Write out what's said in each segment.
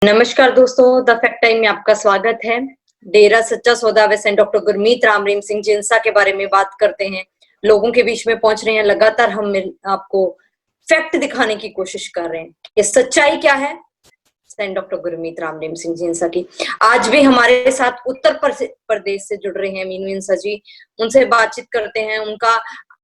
नमस्कार दोस्तों, the fact time में आपका स्वागत है। डेरा सच्चा सौदा व सेंट डॉक्टर गुरमीत राम रहीम सिंह जिंसा के बारे में बात करते हैं। लोगों के बीच में पहुंच रहे हैं। लगातार हम आपको फैक्ट दिखाने की कोशिश कर रहे हैं। ये सच्चाई क्या है सेंट डॉक्टर गुरमीत राम रहीम सिंह जिंसा की। आज भी हमारे साथ उत्तर प्रदेश से जुड़ रहे हैं मीनू इंसा जी। उनसे बातचीत करते हैं। उनका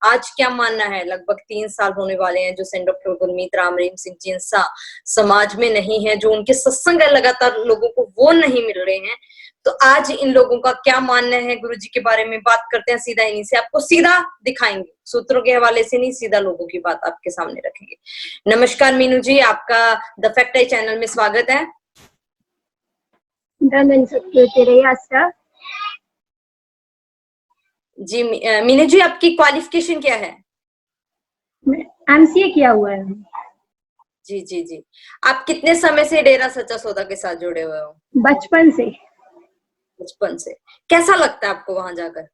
आज क्या मानना है। लगभग 3 साल होने वाले हैं जो सेंट डॉक्टर गुरमीत राम रहीम सिंह जिंसा समाज में नहीं है, जो उनके सत्संग है, लगातार लोगों को वो नहीं मिल रहे हैं। तो आज इन लोगों का क्या मानना है गुरु जी के बारे में बात करते हैं। सीधा इन्हीं से आपको सीधा दिखाएंगे, सूत्रों के हवाले से नहीं, सीधा लोगों की बात आपके सामने रखेंगे। नमस्कार मीनू जी, आपका द फैक्ट आई चैनल में स्वागत है। जी मीनू जी, आपकी क्वालिफिकेशन क्या है? एमसीए किया हुआ है। जी जी जी। आप कितने समय से डेरा सच्चा सौदा के साथ जुड़े हुए हो? बचपन से। बचपन से। कैसा लगता है आपको वहां जाकर?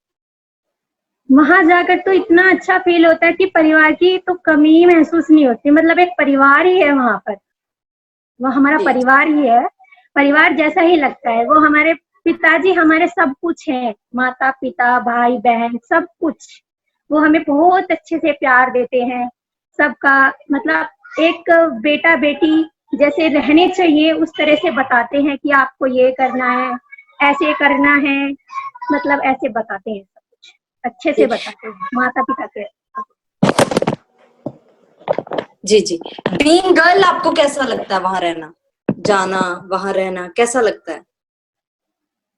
वहां जाकर तो इतना अच्छा फील होता है कि परिवार की तो कमी महसूस नहीं होती। मतलब एक परिवार ही है वहां पर, वो हमारा परिवार ही है। परिवार जैसा ही लगता है। वो हमारे पिताजी हमारे सब कुछ है, माता पिता भाई बहन सब कुछ। वो हमें बहुत अच्छे से प्यार देते हैं सबका। मतलब एक बेटा बेटी जैसे रहने चाहिए उस तरह से बताते हैं कि आपको ये करना है, ऐसे करना है। मतलब ऐसे बताते हैं, सब कुछ अच्छे से बताते हैं माता पिता के। जी जी। बीइंग गर्ल आपको कैसा लगता है वहां रहना, जाना, वहां रहना कैसा लगता है?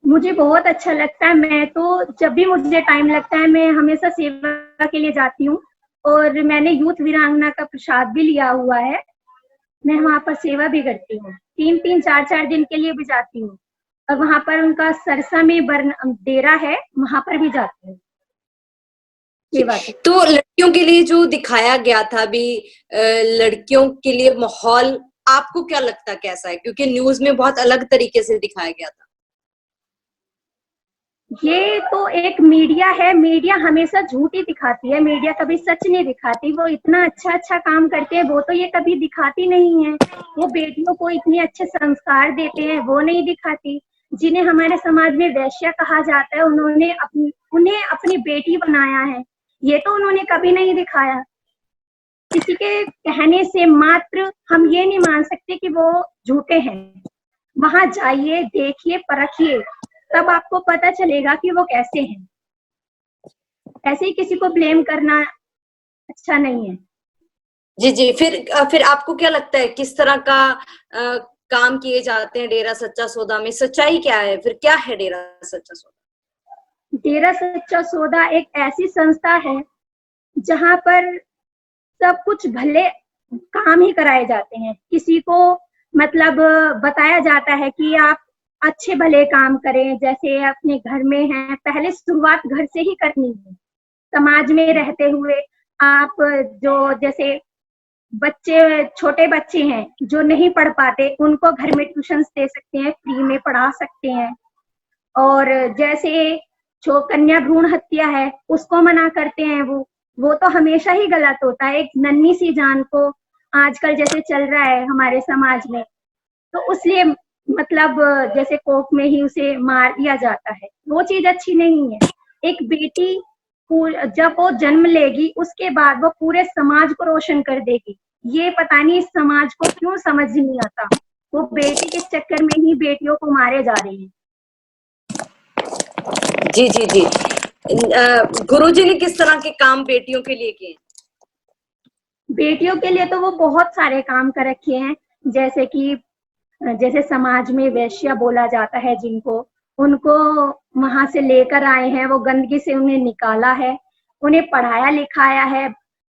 मुझे बहुत अच्छा लगता है। मैं तो जब भी मुझे टाइम लगता है मैं हमेशा सेवा के लिए जाती हूँ। और मैंने यूथ वीरांगना का प्रसाद भी लिया हुआ है। मैं वहां पर सेवा भी करती हूँ। 3-3, 4-4 दिन के लिए भी जाती हूँ। और वहां पर उनका सरसा में डेरा है, वहां पर भी जाती हूँ सेवा के। तो लड़कियों के लिए जो दिखाया गया था अभी, लड़कियों के लिए माहौल आपको क्या लगता है कैसा है? क्योंकि न्यूज में बहुत अलग तरीके से दिखाया गया था। ये तो एक मीडिया है। मीडिया हमेशा झूठ ही दिखाती है। मीडिया कभी सच नहीं दिखाती। वो इतना अच्छा अच्छा काम करते हैं, वो तो ये कभी दिखाती नहीं है। वो बेटियों को इतने अच्छे संस्कार देते हैं, वो नहीं दिखाती। जिन्हें हमारे समाज में वैश्या कहा जाता है, उन्हें अपनी बेटी बनाया है, ये तो उन्होंने कभी नहीं दिखाया। किसी के कहने से मात्र हम ये नहीं मान सकते कि वो झूठे हैं। वहां जाइए, देखिए, परखिए, तब आपको पता चलेगा कि वो कैसे हैं। ऐसे ही किसी को ब्लेम करना अच्छा नहीं है। जी जी। फिर आपको क्या लगता है किस तरह का काम किए जाते हैं डेरा सच्चा सौदा में? सच्चाई क्या है? फिर क्या है डेरा सच्चा सौदा? डेरा सच्चा सौदा एक ऐसी संस्था है जहां पर सब कुछ भले काम ही कराए जाते हैं। किसी को मतलब बताया जाता है कि आप अच्छे भले काम करें। जैसे अपने घर में हैं, पहले शुरुआत घर से ही करनी है। समाज में रहते हुए आप जो जैसे बच्चे, छोटे बच्चे हैं जो नहीं पढ़ पाते, उनको घर में ट्यूशन दे सकते हैं, फ्री में पढ़ा सकते हैं। और जैसे जो कन्या भ्रूण हत्या है उसको मना करते हैं। वो तो हमेशा ही गलत होता है। एक नन्ही सी जान को आजकल जैसे चल रहा है हमारे समाज में, तो उसलिए मतलब जैसे कोख में ही उसे मार दिया जाता है। वो चीज अच्छी नहीं है। एक बेटी जब वो जन्म लेगी उसके बाद वो पूरे समाज को रोशन कर देगी। ये पता नहीं इस समाज को क्यों समझ नहीं आता। वो बेटी के चक्कर में ही बेटियों को मारे जा रहे हैं। जी जी जी। गुरुजी ने किस तरह के काम बेटियों के लिए किए? बेटियों के लिए तो वो बहुत सारे काम कर रखे हैं। जैसे कि जैसे समाज में वैश्या बोला जाता है जिनको, उनको वहां से लेकर आए हैं। वो गंदगी से उन्हें निकाला है, उन्हें पढ़ाया लिखाया है,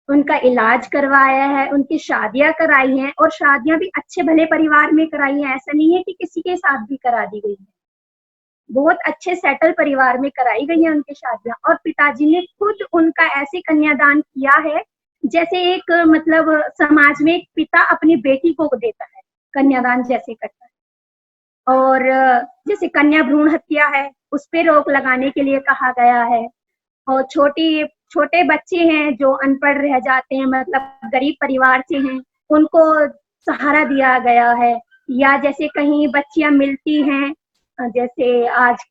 उनका इलाज करवाया है, उनकी शादियां कराई हैं। और शादियां भी अच्छे भले परिवार में कराई हैं। ऐसा नहीं है कि किसी के साथ भी करा दी गई है। बहुत अच्छे सेटल परिवार में कराई गई है उनकी शादियां। और पिताजी ने खुद उनका ऐसे कन्यादान किया है जैसे एक मतलब समाज में एक पिता अपनी बेटी को देता है, कन्यादान जैसे करता है। और जैसे कन्या भ्रूण हत्या है, उस पे रोक लगाने के लिए कहा गया है। और छोटी छोटे बच्चे हैं जो अनपढ़ रह जाते हैं, मतलब गरीब परिवार से हैं, उनको सहारा दिया गया है। या जैसे कहीं बच्चियां मिलती हैं, जैसे आज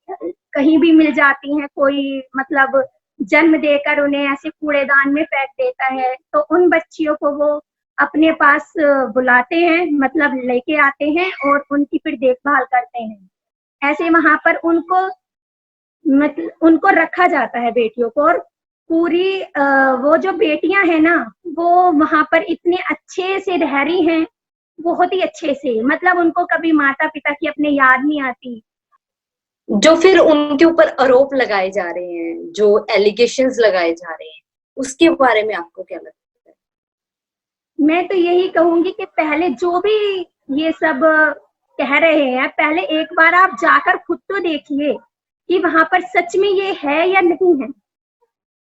कहीं भी मिल जाती हैं, कोई मतलब जन्म देकर उन्हें ऐसे कूड़ेदान में फेंक देता है, तो उन बच्चियों को वो अपने पास बुलाते हैं, मतलब लेके आते हैं और उनकी फिर देखभाल करते हैं। ऐसे वहां पर उनको मतलब उनको रखा जाता है, बेटियों को। और पूरी वो जो बेटियां हैं ना, वो वहां पर इतने अच्छे से रह रही हैं, बहुत ही अच्छे से, मतलब उनको कभी माता पिता की अपने याद नहीं आती। जो फिर उनके ऊपर आरोप लगाए जा रहे हैं, जो एलिगेशंस लगाए जा रहे हैं, उसके बारे में आपको क्या लगता है? मैं तो यही कहूंगी कि पहले जो भी ये सब कह रहे हैं, पहले एक बार आप जाकर खुद तो देखिए कि वहां पर सच में ये है या नहीं है।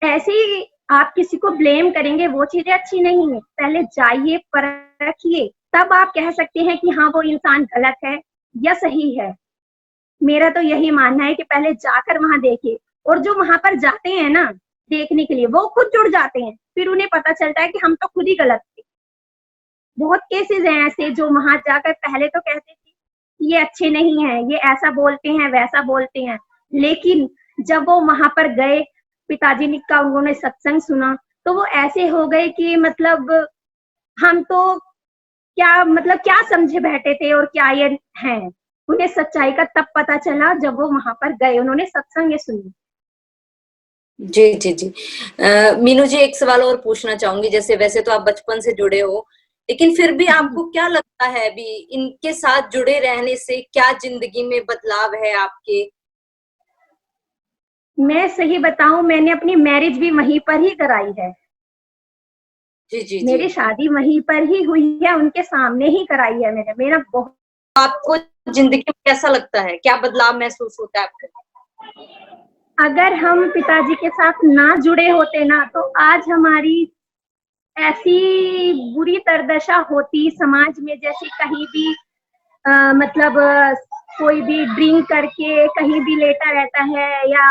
ऐसे ही आप किसी को ब्लेम करेंगे, वो चीजें अच्छी नहीं है। पहले जाइए, परखिए, तब आप कह सकते हैं कि हाँ वो इंसान गलत है या सही है। मेरा तो यही मानना है कि पहले जाकर वहां देखिए। और जो वहां पर जाते हैं ना देखने के लिए, वो खुद जुड़ जाते हैं, फिर उन्हें पता चलता है कि हम तो खुद ही गलत थे। बहुत केसेस हैं ऐसे जो वहां जाकर पहले तो कहते थे ये अच्छे नहीं है, ये ऐसा बोलते हैं, वैसा बोलते हैं, लेकिन जब वो वहां पर गए, पिताजी ने का उन्होंने सत्संग सुना, तो वो ऐसे हो गए कि मतलब हम तो क्या मतलब क्या समझे बैठे थे और क्या ये हैं। उन्हें सच्चाई का तब पता चला जब वो वहां पर गए, उन्होंने सत्संग ये सुनी। जी जी जी। मीनू जी, एक सवाल और पूछना चाहूंगी। जैसे वैसे तो आप बचपन से जुड़े हो, लेकिन फिर भी आपको क्या लगता है अभी इनके साथ जुड़े रहने से क्या जिंदगी में बदलाव है आपके? मैं सही बताऊं, मैंने अपनी मैरिज भी वहीं पर ही कराई है। जी जी जी। मेरी शादी वहीं पर ही हुई है, उनके सामने ही कराई है मैंने। मेरा बहुत आपको जिंदगी में कैसा लगता है, क्या बदलाव महसूस होता है आपको? अगर हम पिताजी के साथ ना जुड़े होते ना, तो आज हमारी ऐसी बुरी तरदशा होती समाज में, जैसे कहीं भी मतलब कोई भी ड्रिंक करके कहीं भी लेटा रहता है, या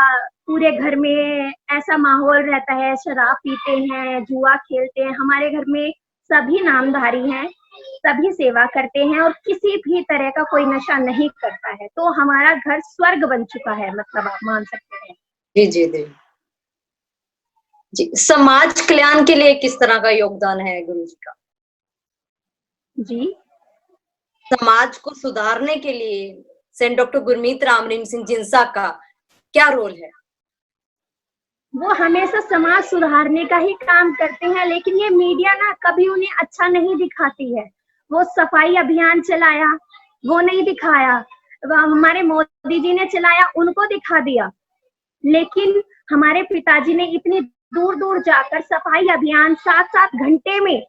पूरे घर में ऐसा माहौल रहता है, शराब पीते हैं, जुआ खेलते हैं। हमारे घर में सभी नामधारी हैं, सभी सेवा करते हैं और किसी भी तरह का कोई नशा नहीं करता है, तो हमारा घर स्वर्ग बन चुका है, मतलब आप मान सकते हैं। जी जी जी जी। समाज कल्याण के लिए किस तरह का योगदान है गुरु जी का? जी, समाज को सुधारने के लिए सेंट डॉक्टर गुरमीत रामरहीम सिंह जिंसा का क्या रोल है? वो हमेशा समाज सुधारने का ही काम करते हैं, लेकिन ये मीडिया ना कभी उन्हें अच्छा नहीं दिखाती है। वो सफाई अभियान चलाया, वो नहीं दिखाया। हमारे मोदी जी ने चलाया, उनको दिखा दिया। लेकिन हमारे पिताजी ने इतनी दूर दूर जाकर सफाई अभियान 7-7 घंटे में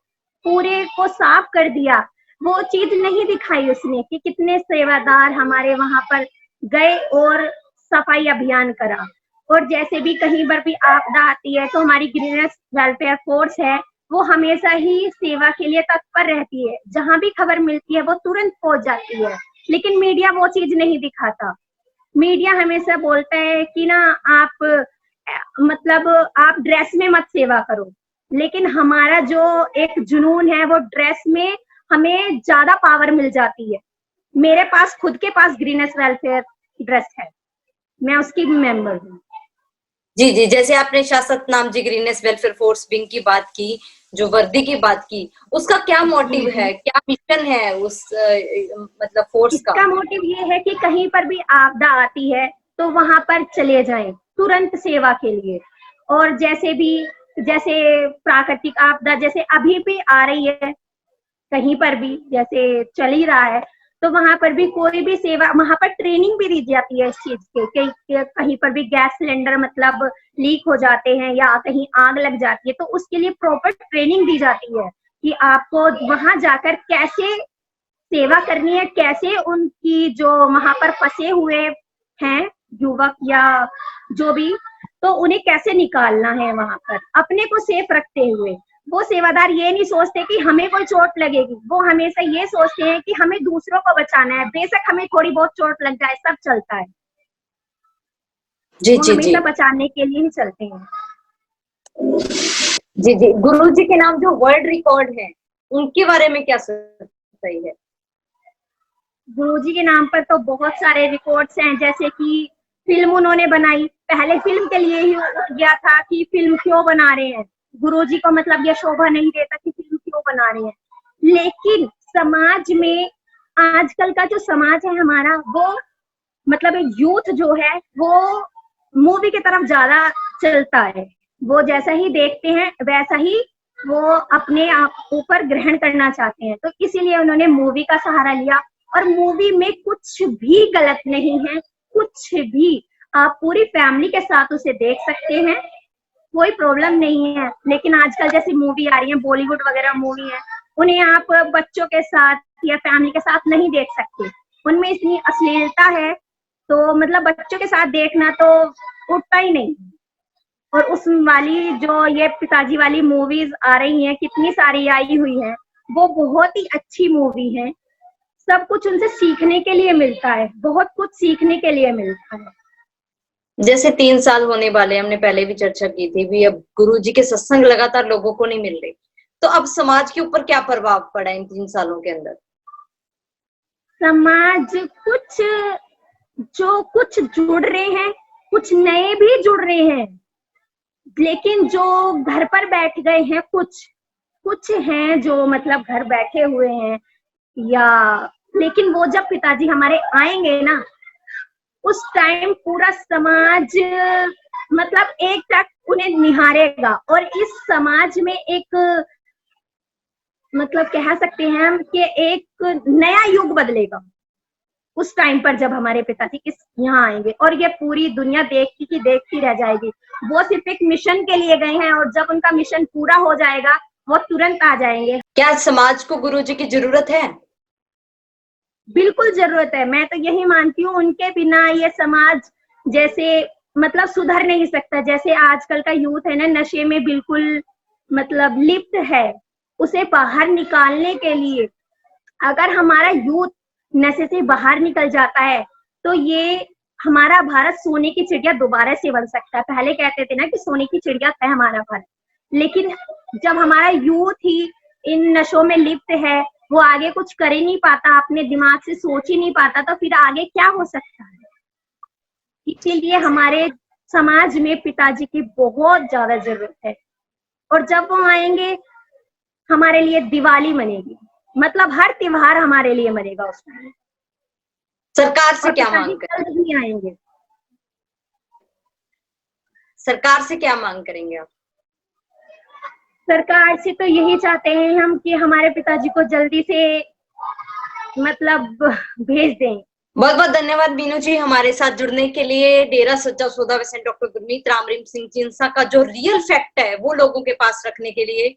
पूरे को साफ कर दिया। वो चीज नहीं दिखाई उसने कि कितने सेवादार हमारे वहां पर गए और सफाई अभियान करा। और जैसे भी कहीं पर भी आपदा आती है, तो हमारी ग्रीनेस वेलफेयर फोर्स है, वो हमेशा ही सेवा के लिए तत्पर रहती है। जहां भी खबर मिलती है वो तुरंत पहुंच जाती है, लेकिन मीडिया वो चीज नहीं दिखाता। मीडिया हमेशा बोलता है कि ना आप मतलब आप ड्रेस में मत सेवा करो, लेकिन हमारा जो एक जुनून है वो ड्रेस में हमें ज्यादा पावर मिल जाती है। मेरे पास खुद के पास ग्रीनेस वेलफेयर ड्रेस है, मैं उसकी भी मेंबर हूँ। जी जी। जैसे आपने शाश्वत नाम जी ग्रीनेस वेलफेयर फोर्स विंग की बात की, जो वर्दी की बात की, उसका क्या मोटिव है, क्या मिशन है उस मतलब फोर्स का? इसका मोटिव ये है कि कहीं पर भी आपदा आती है तो वहां पर चले जाएं तुरंत सेवा के लिए। और जैसे भी जैसे प्राकृतिक आपदा जैसे अभी भी आ रही है, कहीं पर भी जैसे चल ही रहा है, तो वहां पर भी कोई भी सेवा, वहां पर ट्रेनिंग भी दी जाती है इस चीज के कहीं पर भी गैस सिलेंडर मतलब लीक हो जाते हैं या कहीं आग लग जाती है, तो उसके लिए प्रॉपर ट्रेनिंग दी जाती है कि आपको वहां जाकर कैसे सेवा करनी है, कैसे उनकी जो वहां पर फंसे हुए हैं युवक या जो भी, तो उन्हें कैसे निकालना है वहां पर अपने को सेफ रखते हुए। वो सेवादार ये नहीं सोचते कि हमें कोई चोट लगेगी, वो हमेशा ये सोचते हैं कि हमें दूसरों को बचाना है, बेशक हमें थोड़ी बहुत चोट लग जाए, सब चलता है। जी वो जी जी। हमेशा बचाने के लिए ही चलते हैं। जी जी, गुरु जी के नाम जो वर्ल्ड रिकॉर्ड है उनके बारे में क्या सही है? गुरुजी के नाम पर तो बहुत सारे रिकॉर्ड्स हैं, जैसे कि फिल्म उन्होंने बनाई, पहले फिल्म के लिए ही उठ गया था कि फिल्म क्यों बना रहे हैं, गुरुजी को मतलब ये शोभा नहीं देता कि फिल्म क्यों बना रहे हैं। लेकिन समाज में आजकल का जो समाज है हमारा, वो मतलब एक यूथ जो है वो मूवी की तरफ ज्यादा चलता है। वो जैसा ही देखते हैं वैसा ही वो अपने आप ऊपर ग्रहण करना चाहते हैं, तो इसीलिए उन्होंने मूवी का सहारा लिया। और मूवी में कुछ भी गलत नहीं है, कुछ भी। आप पूरी फैमिली के साथ उसे देख सकते हैं, कोई प्रॉब्लम नहीं है। लेकिन आजकल जैसी मूवी आ रही है, बॉलीवुड वगैरह मूवी है, उन्हें आप बच्चों के साथ या फैमिली के साथ नहीं देख सकते। उनमें इतनी अश्लीलता है, तो मतलब बच्चों के साथ देखना तो उठता ही नहीं। और उस वाली जो ये पिताजी वाली मूवीज आ रही हैं, कितनी सारी आई हुई है, वो बहुत ही अच्छी मूवी है। सब कुछ उनसे सीखने के लिए मिलता है, बहुत कुछ सीखने के लिए मिलता है। जैसे 3 साल होने वाले, हमने पहले भी चर्चा की थी भी, अब गुरु जी के सत्संग लगातार लोगों को नहीं मिल रहे, तो अब समाज के ऊपर क्या प्रभाव पड़ा इन 3 सालों के अंदर? समाज कुछ जुड़ रहे हैं, कुछ नए भी जुड़ रहे हैं, लेकिन जो घर पर बैठ गए हैं, कुछ हैं जो मतलब घर बैठे हुए हैं या, लेकिन वो जब पिताजी हमारे आएंगे ना, उस टाइम पूरा समाज मतलब एक टक उन्हें निहारेगा। और इस समाज में एक मतलब कह सकते हैं हम कि एक नया युग बदलेगा उस टाइम पर, जब हमारे पिताजी इस यहाँ आएंगे। और ये पूरी दुनिया देखती रह जाएगी। वो सिर्फ एक मिशन के लिए गए हैं, और जब उनका मिशन पूरा हो जाएगा वो तुरंत आ जाएंगे। क्या समाज को गुरु जी की जरूरत है? बिल्कुल जरूरत है। मैं तो यही मानती हूँ, उनके बिना ये समाज जैसे मतलब सुधर नहीं सकता। जैसे आजकल का यूथ है ना, नशे में बिल्कुल मतलब लिप्त है। उसे बाहर निकालने के लिए अगर हमारा यूथ नशे से बाहर निकल जाता है, तो ये हमारा भारत सोने की चिड़िया दोबारा से बन सकता है। पहले कहते थे ना कि सोने की चिड़िया है हमारा भारत, लेकिन जब हमारा यूथ ही इन नशों में लिप्त है, वो आगे कुछ कर ही नहीं पाता, अपने दिमाग से सोच ही नहीं पाता, तो फिर आगे क्या हो सकता है। इसीलिए हमारे समाज में पिताजी की बहुत ज्यादा जरूरत है। और जब वो आएंगे, हमारे लिए दिवाली मनेगी, मतलब हर त्योहार हमारे लिए मनेगा उस टाइम। सरकार से और क्या पिताजी मांग करें? जल्द ही आएंगे। सरकार से क्या मांग करेंगे आप? सरकार से तो यही चाहते हैं हम कि हमारे पिताजी को जल्दी से मतलब भेज दें। बहुत बहुत धन्यवाद बीनू जी हमारे साथ जुड़ने के लिए। डेरा सच्चा सौदा वैसे डॉक्टर गुरमीत रामरहीम सिंह जिंसा का जो रियल फैक्ट है वो लोगों के पास रखने के लिए।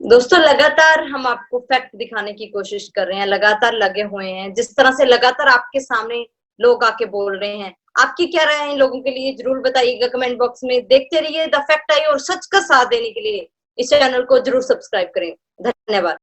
दोस्तों लगातार हम आपको फैक्ट दिखाने की कोशिश कर रहे हैं, लगातार लगे हुए हैं। जिस तरह से लगातार आपके सामने लोग आके बोल रहे हैं, आपकी क्या राय है इन लोगों के लिए जरूर बताइएगा कमेंट बॉक्स में। देखते रहिए द फैक्ट आई और सच का साथ देने के लिए इस चैनल को जरूर सब्सक्राइब करें। धन्यवाद।